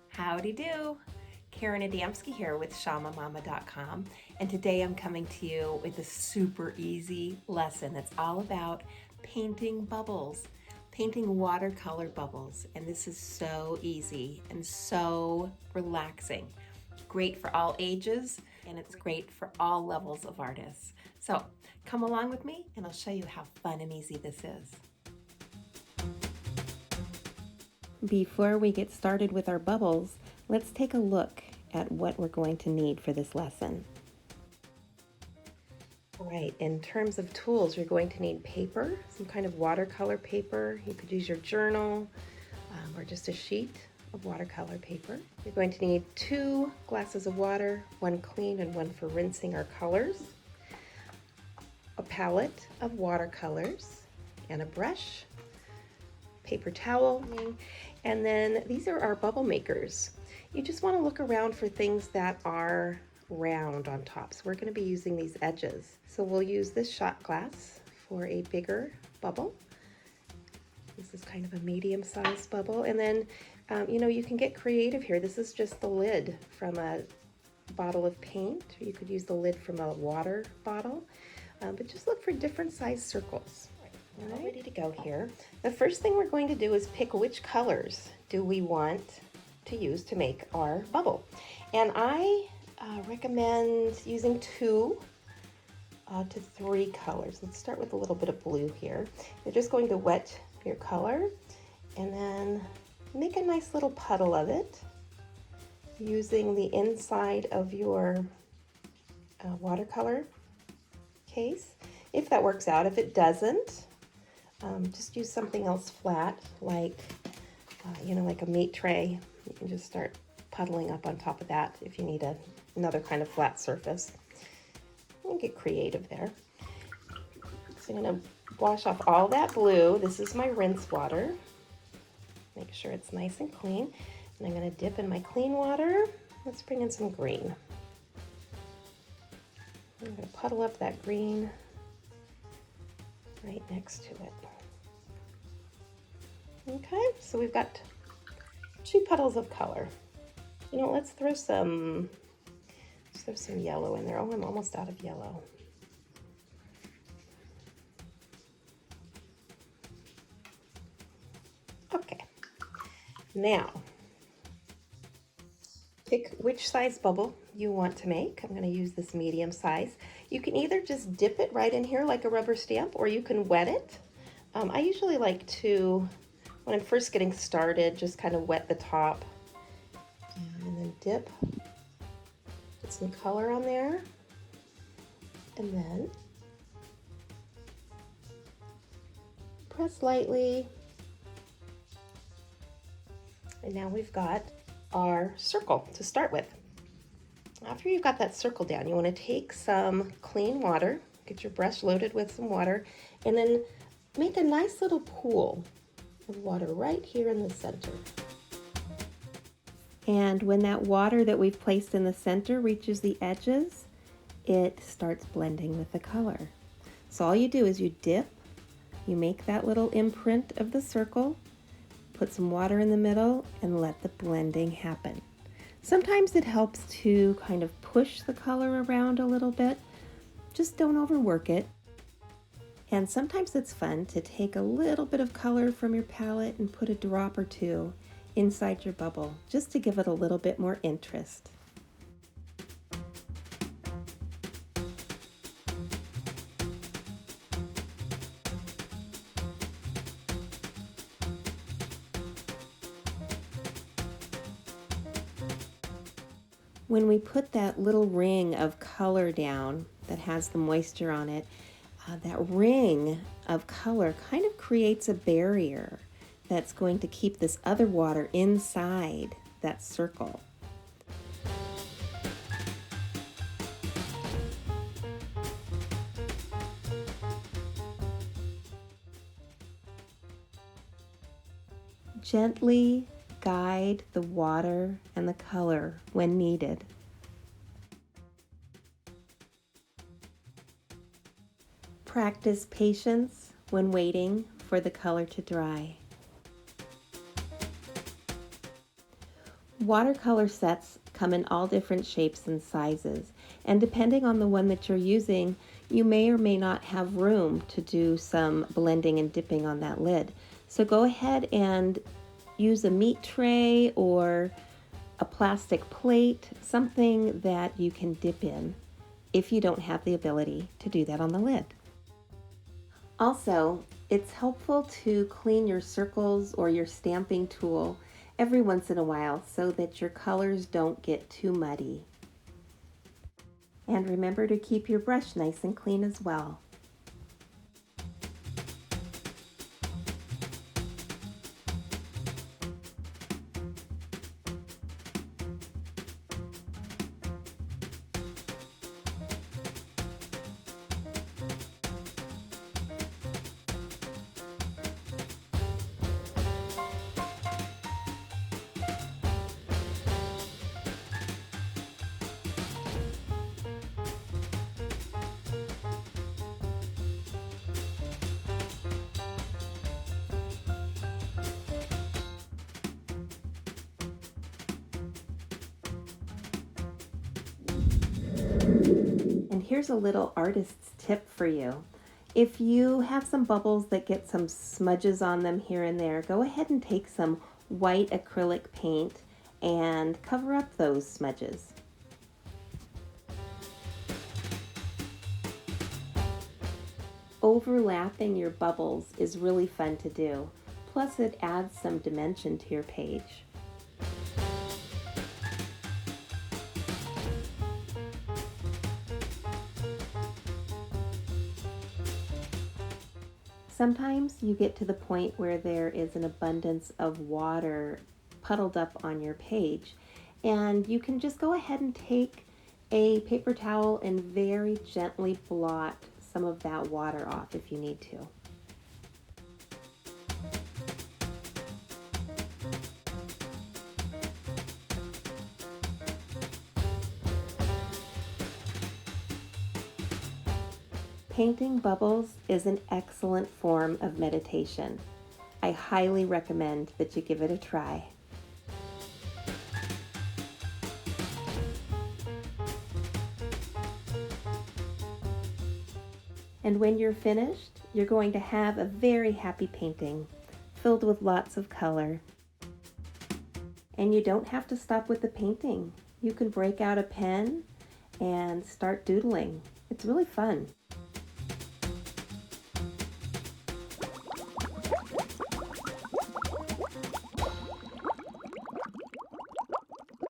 Howdy do! Karen Adamski here with ShamaMama.com, and today I'm coming to you with a super easy lesson that's all about painting bubbles, painting watercolor bubbles, and this is so easy and so relaxing. Great for all ages, and it's great for all levels of artists. So come along with me and I'll show you how fun and easy this is. Before we get started with our bubbles, let's take a look at what we're going to need for this lesson. All right, in terms of tools, you're going to need paper, some kind of watercolor paper. You could use your journal or just a sheet of watercolor paper. You're going to need 2 glasses of water, one clean and one for rinsing our colors, a palette of watercolors, and a brush, paper towel, and then these are our bubble makers. You just want to look around for things that are round on top. So we're going to be using these edges. So we'll use this shot glass for a bigger bubble. This is kind of a medium-sized bubble. And then, you can get creative here. This is just the lid from a bottle of paint. Or you could use the lid from a water bottle. But just look for different size circles. We're all ready to go here. The first thing we're going to do is pick which colors do we want to use to make our bubble. And I recommend using 2 to 3 colors. Let's start with a little bit of blue here. You're just going to wet your color and then make a nice little puddle of it using the inside of your watercolor case. If that works out, if it doesn't, just use something else flat, like like a meat tray. You can just start puddling up on top of that if you need another kind of flat surface. And get creative there. So I'm going to wash off all that blue. This is my rinse water. Make sure it's nice and clean. And I'm going to dip in my clean water. Let's bring in some green. I'm going to puddle up that green right next to it. Okay, so we've got 2 puddles of color. Let's throw some yellow in there. Oh, I'm almost out of yellow. Okay, now pick which size bubble you want to make. I'm going to use this medium size. You can either just dip it right in here like a rubber stamp, or you can wet it. I usually like to, when I'm first getting started, just kind of wet the top and then dip, put some color on there, and then press lightly. And now we've got our circle to start with. After you've got that circle down, you want to take some clean water, get your brush loaded with some water, and then make a nice little pool of water right here in the center. And when that water that we've placed in the center reaches the edges, it starts blending with the color. So all you do is you dip, you make that little imprint of the circle, put some water in the middle, and let the blending happen. Sometimes it helps to kind of push the color around a little bit. Just don't overwork it. And sometimes it's fun to take a little bit of color from your palette and put a drop or 2 inside your bubble, just to give it a little bit more interest. When we put that little ring of color down that has the moisture on it, that ring of color kind of creates a barrier that's going to keep this other water inside that circle. Gently guide the water and the color when needed. practice patience when waiting for the color to dry. Watercolor sets come in all different shapes and sizes, and depending on the one that you're using, you may or may not have room to do some blending and dipping on that lid. So go ahead and use a meat tray or a plastic plate, something that you can dip in if you don't have the ability to do that on the lid. Also, it's helpful to clean your circles or your stamping tool every once in a while so that your colors don't get too muddy. And remember to keep your brush nice and clean as well. And here's a little artist's tip for you. If you have some bubbles that get some smudges on them here and there, go ahead and take some white acrylic paint and cover up those smudges. Overlapping your bubbles is really fun to do. Plus it adds some dimension to your page. Sometimes you get to the point where there is an abundance of water puddled up on your page, and you can just go ahead and take a paper towel and very gently blot some of that water off if you need to. Painting bubbles is an excellent form of meditation. I highly recommend that you give it a try. And when you're finished, you're going to have a very happy painting filled with lots of color. And you don't have to stop with the painting. You can break out a pen and start doodling. It's really fun.